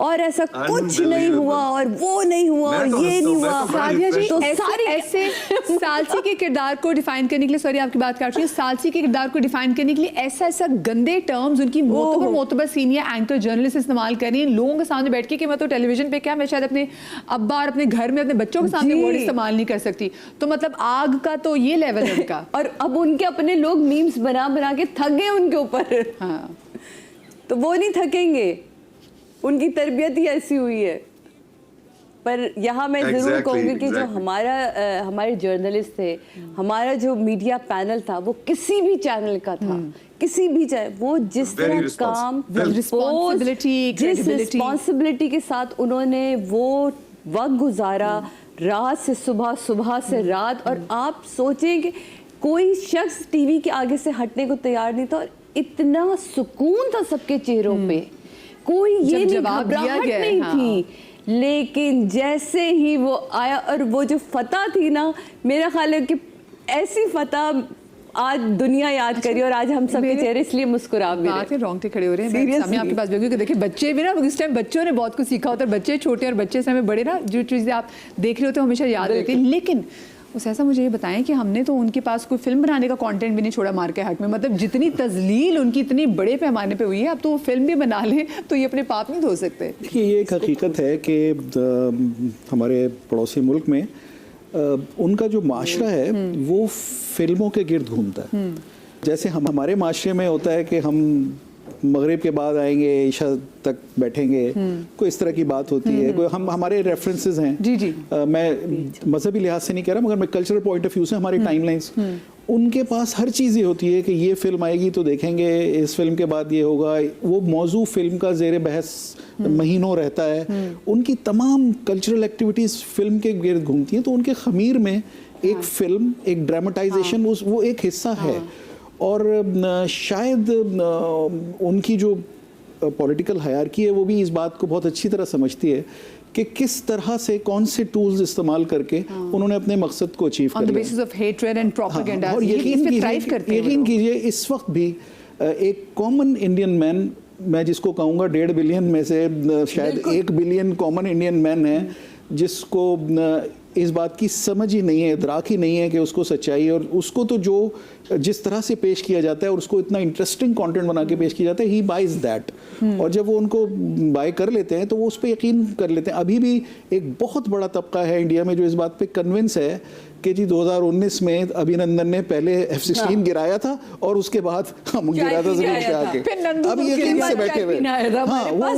اور ایسا کچھ نہیں ہوا اور وہ نہیں ہوا اور یہ نہیں ہوا. سادیہ جی تو ایسے سالسی کے کردار کو ڈیفائن کرنے کے لیے, سوری آپ کی بات کاٹ رہی ہوں, سالسی کے کردار کو ڈیفائن کرنے کے لیے ایسا گندے ٹرمز ان کی معتبر سینئر اینکر جرنلسٹ استعمال کر رہی ہیں لوگوں کے سامنے بیٹھ کے کہ میں تو ٹیلی ویژن پہ کیا, میں شاید اپنے ابا اور اپنے گھر میں اپنے بچوں کے سامنے ورڈ استعمال نہیں کر سکتی. تو مطلب آگ کا تو یہ لیول ہے ان کا. اور اب ان کے اپنے لوگ میمز بنا بنا کے تھک گئے ان کے اوپر. ہاں تو وہ نہیں تھکیں گے, ان کی تربیت ہی ایسی ہوئی ہے. پر یہاں میں ضرور کہوں گی کہ جو ہمارے جرنلسٹ تھے, ہمارا جو میڈیا پینل تھا, وہ کسی بھی چینل کا تھا, کسی بھی وہ جس طرح کام, جس رسپانسبلٹی کے ساتھ انہوں نے وہ وقت گزارا, رات سے صبح سے رات. اور آپ سوچیں کہ کوئی شخص ٹی وی کے آگے سے ہٹنے کو تیار نہیں تھا, اور اتنا سکون تھا سب کے چہروں پہ, کوئی یہ گھبراہٹ نہیں تھی. لیکن جیسے ہی وہ آیا, اور وہ جو فتح تھی نا, میرا خیال ہے کہ ایسی فتح آج دنیا یاد کری, اور آج ہم سب کے چہرے اس لیے مسکرا بھی رہے ہیں. رونگٹے کھڑے ہو رہے ہیں. میں آپ کے پاس بیٹھی ہوں کہ دیکھیں بچے بھی نا, اس ٹائم بچوں نے بہت کچھ سیکھا ہوتا ہے, بچے چھوٹے اور بچے سے ہمیں بڑے نا, جو چیزیں آپ دیکھ رہے ہوتے ہیں ہمیشہ یاد رہتی ہیں. لیکن اس ایسا مجھے یہ بتائیں کہ ہم نے تو ان کے پاس کوئی فلم بنانے کا کانٹینٹ بھی نہیں چھوڑا مار کے ہٹ میں. مطلب جتنی تذلیل ان کی اتنی بڑے پیمانے پہ ہوئی ہے, اب تو وہ فلم بھی بنا لیں تو یہ اپنے پاپ نہیں دھو سکتے. دیکھیے یہ ایک حقیقت ہے کہ ہمارے پڑوسی ملک میں ان کا جو معاشرہ ہے وہ فلموں کے گرد گھومتا ہے. جیسے ہمارے معاشرے میں ہوتا ہے کہ ہم مغرب کے بعد آئیں گے, عشاء تک بیٹھیں گے, کوئی اس طرح کی بات ہوتی ہے, کوئی ہمارے ریفرنسز ہیں. جی میں مذہبی لحاظ سے نہیں کہہ رہا, مگر میں کلچرل پوائنٹ آف ویو سے ہماری ٹائم لائنز, ان کے پاس ہر چیز یہ ہوتی ہے کہ یہ فلم آئے گی تو دیکھیں گے, اس فلم کے بعد یہ ہوگا. وہ موضوع فلم کا زیر بحث مہینوں رہتا ہے. ان کی تمام کلچرل ایکٹیویٹیز فلم کے گرد گھومتی ہیں. تو ان کے خمیر میں ایک فلم, ایک ڈراماٹائزیشن, وہ ایک حصہ ہے. اور شاید ان کی جو پولیٹیکل ہائرارکی ہے وہ بھی اس بات کو بہت اچھی طرح سمجھتی ہے کہ کس طرح سے کون سے ٹولز استعمال کر کے انہوں نے اپنے مقصد کو اچیو کر لیا. اور یقین کیجئے اس وقت بھی ایک کامن انڈین مین, میں جس کو کہوں گا 1.5 بلین میں سے شاید 1 بلین کامن انڈین مین ہے, جس کو اس بات کی سمجھ ہی نہیں ہے, ادراک ہی نہیں ہے کہ اس کو سچائی, اور اس کو تو جو جس طرح سے پیش کیا جاتا ہے اور اس کو اتنا انٹرسٹنگ کانٹینٹ بنا کے پیش کیا جاتا ہے, ہی بائز دیٹ. اور جب وہ ان کو بائی کر لیتے ہیں تو وہ اس پہ یقین کر لیتے ہیں. ابھی بھی ایک بہت بڑا طبقہ ہے انڈیا میں جو اس بات پہ کنونس ہے کہ جی 2019 میں ابھینندن نے پہلے F-16 گرایا تھا اور اس کے بعد ہم گرایا تھا زمین پہ آ کے. اب یقین سے بیٹھے ہوئے, ہاں وہ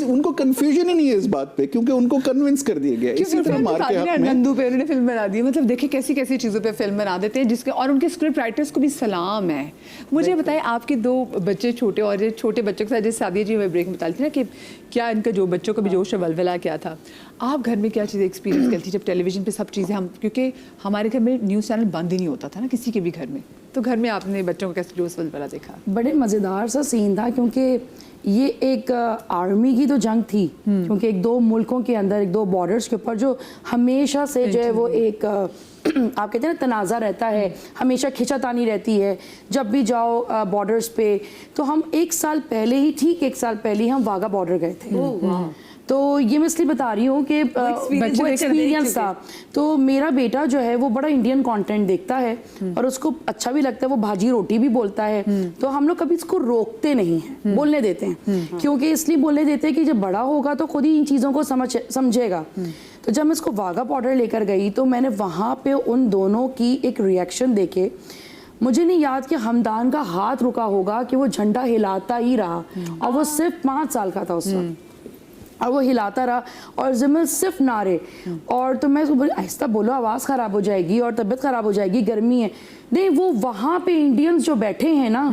ان کو کنفیوژن ہی نہیں ہے اس بات پہ, کیونکہ ان کو کنونس کر دیا گیا. اسی طرح مار کے حق میں نندو پہ انہوں نے فلم بنا دی. مطلب دیکھیں کیسی کیسی چیزوں پہ فلم بنا دیتے ہیں, جس کے اور ان کے اسکرپٹ رائٹرس کو بھی سلام ہے. مجھے بتائیں آپ کے 2 بچے چھوٹے, اور چھوٹے بچوں کے ساتھ جیسے سادیہ جی بریک میں بتا رہی تھی نا کہ کیا ان کا جو بچوں کا بھی جوش ولولہ کیا تھا, آپ گھر میں کیا چیزیں ایکسپیرینس کرتی جب ٹیلی ویژن پہ سب چیزیں ہم, کیونکہ ہمارے گھر میں نیوز چینل بند ہی نہیں ہوتا تھا نا کسی کے بھی گھر میں, تو گھر میں آپ نے بچوں کو کیسے جوش ولولہ دیکھا؟ بڑے مزیدار سا سین تھا, کیونکہ یہ ایک آرمی کی تو جنگ تھی, کیونکہ ایک 2 ملکوں کے اندر, ایک 2 بارڈرز کے اوپر جو ہمیشہ سے جو ہے وہ ایک آپ کہتے ہیں نا تنازع رہتا ہے, ہمیشہ کھینچا تانی رہتی ہے جب بھی جاؤ بارڈرز پہ. تو ہم 1 سال پہلے ہی, ٹھیک 1 سال پہلے ہی ہم واگا بارڈر گئے تھے. تو یہ میں اس لیے بتا رہی ہوں کہ وہ ایکسپیرینس تھا. تو میرا بیٹا جو ہے وہ بڑا انڈین کانٹینٹ دیکھتا ہے اور اس کو اچھا بھی لگتا ہے, وہ بھاجی روٹی بھی بولتا ہے. تو ہم لوگ کبھی اس کو روکتے نہیں ہیں, بولنے دیتے ہیں, کیونکہ اس لیے بولنے دیتے ہیں کہ جب بڑا ہوگا تو خود ہی ان چیزوں کو سمجھے گا. تو جب میں اس کو واگا بارڈر لے کر گئی تو میں نے وہاں پہ ان دونوں کی ایک ریئیکشن دیکھے. مجھے نہیں یاد کہ ہمدان کا ہاتھ رکا ہوگا کہ وہ جھنڈا ہلاتا ہی رہا, اور وہ صرف 5 سال کا تھا اس وقت, اور وہ ہلاتا رہا اور ضمن صرف نعرے. اور تو میں اس کو آہستہ بولو, آواز خراب ہو جائے گی اور طبیعت خراب ہو جائے گی, گرمی ہے. نہیں, وہ وہاں پہ انڈینز جو بیٹھے ہیں نا,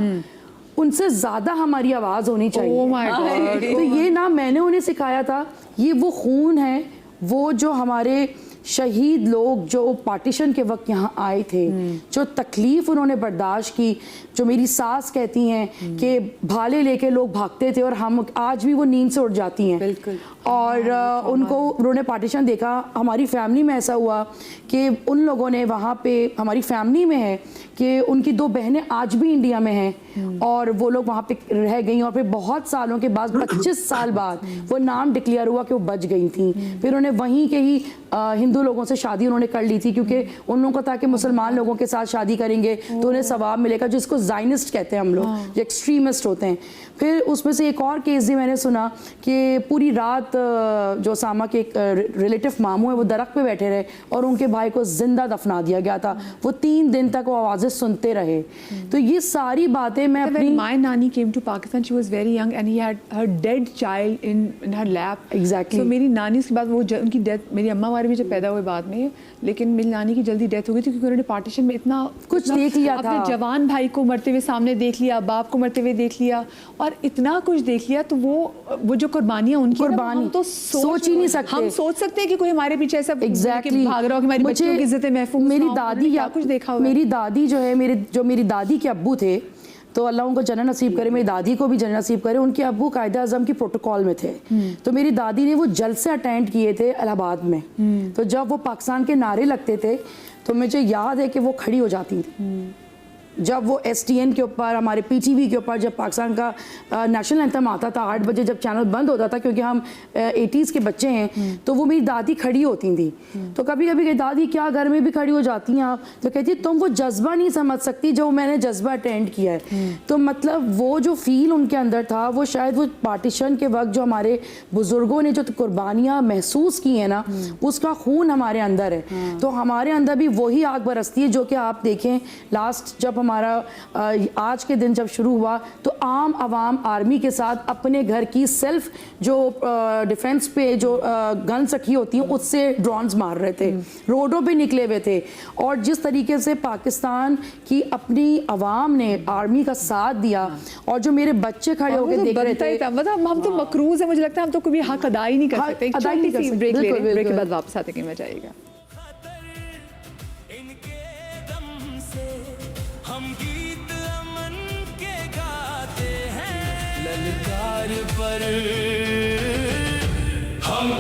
ان سے زیادہ ہماری آواز ہونی چاہیے. تو یہ نہ میں نے انہیں سکھایا تھا, یہ وہ خون ہے, وہ جو ہمارے شہید لوگ جو پارٹیشن کے وقت یہاں آئے تھے, جو تکلیف انہوں نے برداشت کی, جو میری ساس کہتی ہیں کہ بھالے لے کے لوگ بھاگتے تھے اور ہم آج بھی وہ نیند سے اٹھ جاتی ہیں. اور ان کو انہوں نے پارٹیشن دیکھا. ہماری فیملی میں ایسا ہوا کہ ان لوگوں نے وہاں پہ, ہماری فیملی میں ہے کہ ان کی 2 بہنیں آج بھی انڈیا میں ہیں, اور وہ لوگ وہاں پہ رہ گئیں اور پھر بہت سالوں کے بعد 25 سال بعد وہ نام ڈکلیئر ہوا کہ وہ بچ گئی تھیں. پھر انہیں وہیں کے ہی ہندو لوگوں سے شادی انہوں نے کر لی تھی کیونکہ ان لوگوں کو تھا کہ مسلمان لوگوں کے ساتھ شادی کریں گے تو انہیں ثواب ملے گا, جس کو زائنسٹ کہتے ہیں ہم لوگ, جو ایکسٹریمسٹ ہوتے ہیں. پھر اس میں سے ایک اور کیس بھی میں نے سنا کہ پوری رات جو اسامہ کے ایک ریلیٹیو ماموں ہیں وہ درخت پہ بیٹھے رہے اور ان کے بھائی کو زندہ دفنا دیا گیا تھا. وہ 3 دن تک وہ آوازیں سنتے رہے. تو یہ ساری باتیں میں اپنی My nani came to Pakistan, she was very young and he had her dead child in her lap. Exactly. So میری نانی اس کے بعد وہ ان کی ڈیتھ, میری اماں ہمارے بھی جب پیدا ہوئے بعد میں, لیکن میری نانی کی جلدی ڈیتھ ہو گئی تھی کیونکہ انہوں نے پارٹیشن میں اتنا کچھ دیکھ لیا تھا, اپنے جوان بھائی کو مرتے ہوئے سامنے دیکھ لیا, باپ کو مرتے ہوئے دیکھ لیا اور اتنا کچھ دیکھ لیا. تو وہ جو قربانیاں ان کی ہم تو سوچ ہی نہیں سکتے. ہم سوچ سکتے ہیں کہ کوئی ہمارے پیچھے ایسا بھاگ رہا ہو کہ ہماری بچوں کی عزت محفوظ. میری دادی کیا کچھ دیکھا ہوگا. میری دادی جو ہے میری دادی کے ابو تھے, تو اللہ ان کو جنت نصیب کرے, میری دادی کو بھی جنت نصیب کرے. ان کے ابو قائد اعظم کی پروٹوکول میں تھے, تو میری دادی نے وہ جلسے اٹینڈ کیے تھے الہ آباد میں. تو جب وہ پاکستان کے نعرے لگتے تھے تو مجھے یاد ہے کہ وہ کھڑی ہو جاتی تھی. جب وہ ایس ٹی این کے اوپر, ہمارے پی ٹی وی کے اوپر جب پاکستان کا نیشنل اینتھم آتا تھا 8 بجے, جب چینل بند ہوتا تھا کیونکہ ہم 80s کے بچے ہیں, تو وہ میری دادی کھڑی ہوتی تھیں. تو کبھی کبھی کہ دادی کیا گھر میں بھی کھڑی ہو جاتی ہیں آپ, تو کہتی تم وہ جذبہ نہیں سمجھ سکتی جو میں نے جذبہ اٹینڈ کیا ہے. تو مطلب وہ جو فیل ان کے اندر تھا, وہ شاید وہ پارٹیشن کے وقت جو ہمارے بزرگوں نے جو قربانیاں محسوس کی ہیں نا, اس کا خون ہمارے اندر ہے. تو ہمارے اندر بھی وہی آگ برستی ہے جو کہ آپ دیکھیں لاسٹ جب ہمارا آج کے دن جب شروع ہوا تو عام عوام آرمی کے ساتھ اپنے گھر کی سیلف جو ڈیفنس پہ جو گنز رکھی ہوتی ہیں اس سے ڈرونز مار رہے تھے, روڈوں پہ نکلے ہوئے تھے. اور جس طریقے سے پاکستان کی اپنی عوام نے آرمی کا ساتھ دیا, اور جو میرے بچے کھڑے ہو کے دیکھ رہے تھے, مطلب ہم تو مقروض ہیں, مجھے لگتا ہے ہم تو کبھی حق ادا ہی نہیں کر سکتے. ادا ہی نہیں کر سکتے. بریک لے لیں, بریک کے بعد واپس آتے ہیں, مزہ آئے گا. ہم گیت امن کے گاتے ہیں, للکار پر ہم